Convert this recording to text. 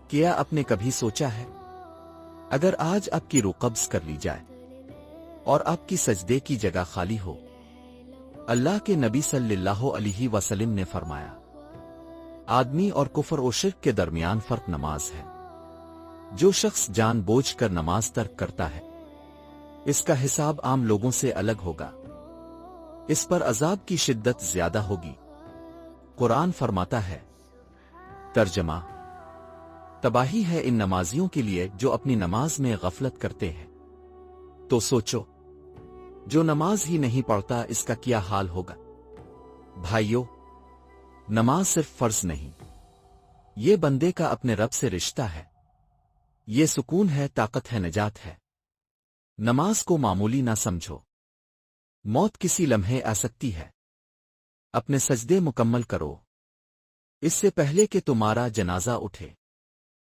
کیا آپ نے کبھی سوچا ہے اگر آج آپ کی روح قبض کر لی جائے اور آپ کی سجدے کی جگہ خالی ہو؟ اللہ کے نبی صلی اللہ علیہ وسلم نے فرمایا، آدمی اور کفر و شرک کے درمیان فرق نماز ہے۔ جو شخص جان بوجھ کر نماز ترک کرتا ہے اس کا حساب عام لوگوں سے الگ ہوگا، اس پر عذاب کی شدت زیادہ ہوگی۔ قرآن فرماتا ہے، ترجمہ: تباہی ہے ان نمازیوں کے لیے جو اپنی نماز میں غفلت کرتے ہیں۔ تو سوچو، جو نماز ہی نہیں پڑھتا اس کا کیا حال ہوگا؟ بھائیو، نماز صرف فرض نہیں، یہ بندے کا اپنے رب سے رشتہ ہے، یہ سکون ہے، طاقت ہے، نجات ہے۔ نماز کو معمولی نہ سمجھو، موت کسی لمحے آ سکتی ہے۔ اپنے سجدے مکمل کرو اس سے پہلے کہ تمہارا جنازہ اٹھے۔